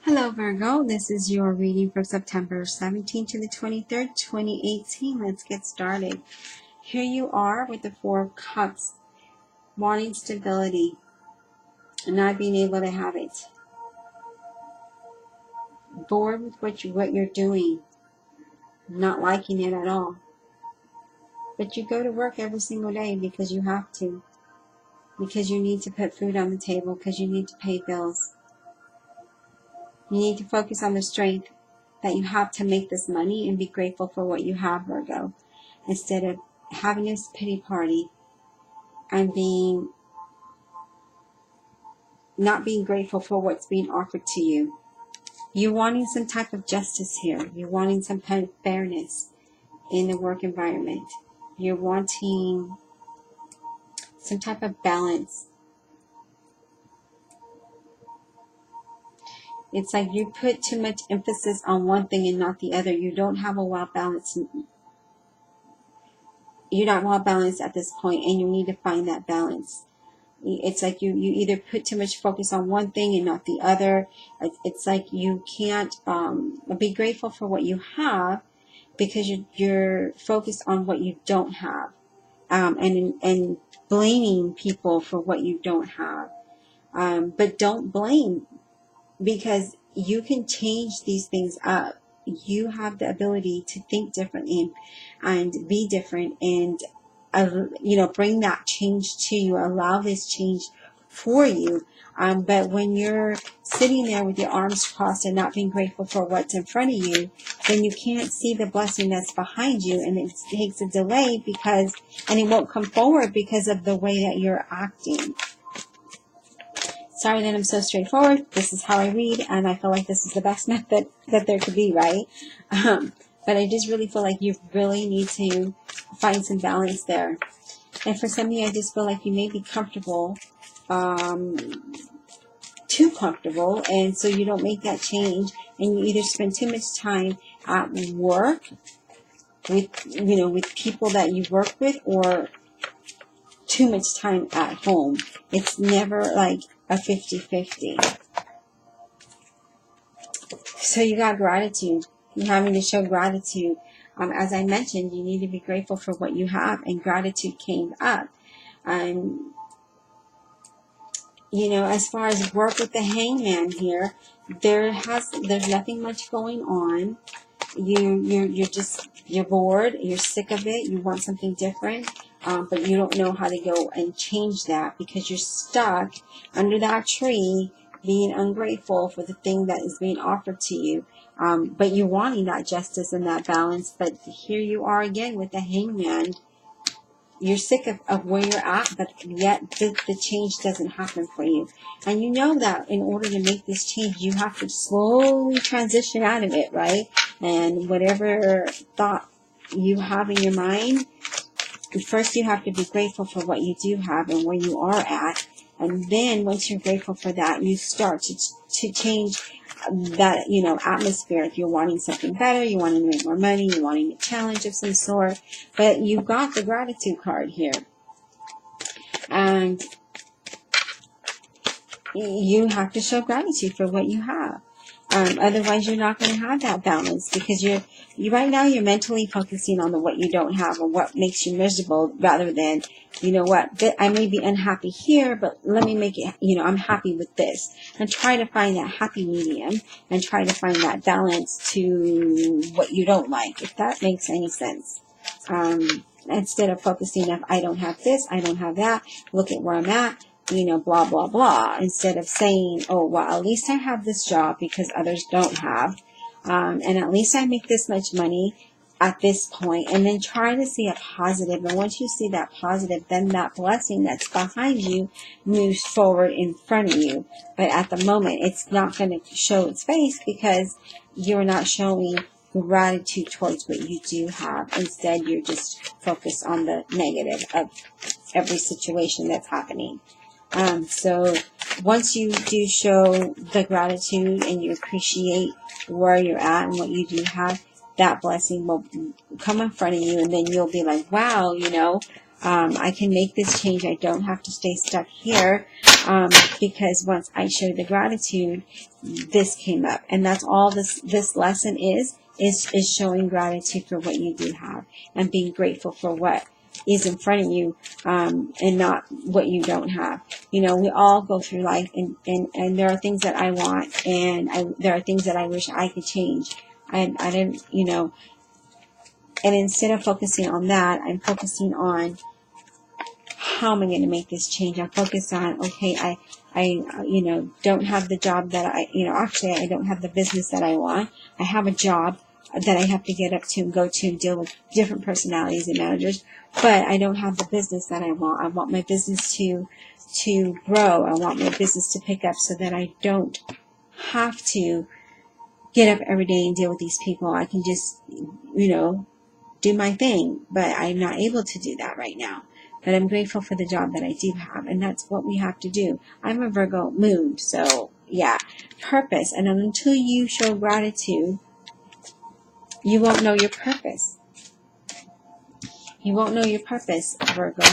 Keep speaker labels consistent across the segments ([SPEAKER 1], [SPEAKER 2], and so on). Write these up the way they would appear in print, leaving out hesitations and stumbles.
[SPEAKER 1] Hello Virgo, this is your reading for September 17th to the 23rd, 2018. Let's get started. Here you are with the Four of Cups, wanting stability and not being able to have it. Bored with what you're doing, not liking it at all. But you go to work every single day because you have to. Because you need to put food on the table, because you need to pay bills. You need to focus on the strength that you have to make this money and be grateful for what you have, Virgo. Instead of having this pity party and not being grateful for what's being offered to you. You're wanting some type of justice here. You're wanting some kind of fairness in the work environment. You're wanting some type of balance. It's like you put too much emphasis on one thing and not the other. You don't have a well balance. You're not well balanced at this point, and you need to find that balance. It's like you either put too much focus on one thing and not the other. It's like you can't be grateful for what you have because you're focused on what you don't have, and blaming people for what you don't have. But don't blame, because you can change these things up. You have the ability to think differently and be different and bring that change to you, allow this change for you. But when you're sitting there with your arms crossed and not being grateful for what's in front of you, then you can't see the blessing that's behind you, and it takes a delay and it won't come forward because of the way that you're acting. Sorry that I'm so straightforward. This is how I read, and I feel like this is the best method that there could be, right? But I just really feel like you really need to find some balance there. And for some of you, I just feel like you may be comfortable, too comfortable, and so you don't make that change, and you either spend too much time at work with people that you work with, or too much time at home. It's never like a 50-50. So you got gratitude. You're having to show gratitude. As I mentioned, you need to be grateful for what you have, and gratitude came up. As far as work with the Hangman here, there's nothing much going on. You're bored, you're sick of it, you want something different, but you don't know how to go and change that because you're stuck under that tree being ungrateful for the thing that is being offered to you. But you're wanting that justice and that balance, but here you are again with the Hangman. You're sick of where you're at, but yet the change doesn't happen for you. And you know that in order to make this change, you have to slowly transition out of it, right? And whatever thought you have in your mind, first you have to be grateful for what you do have and where you are at. And then once you're grateful for that, you start to change that, atmosphere. If you're wanting something better, you want to make more money, you're wanting a challenge of some sort, but you've got the gratitude card here. And you have to show gratitude for what you have. Otherwise, you're not going to have that balance, because right now you're mentally focusing on what you don't have and what makes you miserable, rather than, I may be unhappy here, but let me make it, I'm happy with this, and try to find that happy medium and try to find that balance to what you don't like, if that makes any sense. Instead of focusing on, I don't have this, I don't have that, look at where I'm at, blah, blah, blah, instead of saying, oh, well, at least I have this job because others don't have, and at least I make this much money at this point, and then try to see a positive. And once you see that positive, then that blessing that's behind you moves forward in front of you. But at the moment, it's not going to show its face because you're not showing gratitude towards what you do have. Instead, you're just focused on the negative of every situation that's happening. So once you do show the gratitude and you appreciate where you're at and what you do have, that blessing will come in front of you, and then you'll be like, wow, I can make this change. I don't have to stay stuck here, because once I showed the gratitude, this came up. And that's all this lesson is showing gratitude for what you do have and being grateful for what is in front of you, and not what you don't have. You know, we all go through life, and there are things that I want, and there are things that I wish I could change. I didn't, you know, and instead of focusing on that, I'm focusing on how am I going to make this change. I focus on, okay, I you know, don't have the job that actually I don't have the business that I want. I have a job that I have to get up to and go to and deal with different personalities and managers, but I don't have the business that I want. I want my business to grow. I want my business to pick up so that I don't have to get up every day and deal with these people. I can just, you know, do my thing, but I'm not able to do that right now. But I'm grateful for the job that I do have, and that's what we have to do. I'm a Virgo moon, so yeah, purpose. And until you show gratitude, you won't know your purpose. You won't know your purpose, Virgo.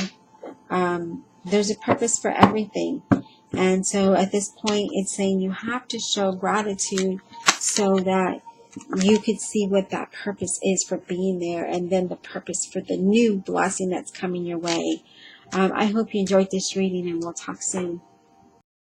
[SPEAKER 1] There's a purpose for everything. And so at this point, it's saying you have to show gratitude so that you could see what that purpose is for being there, and then the purpose for the new blessing that's coming your way. I hope you enjoyed this reading, and we'll talk soon.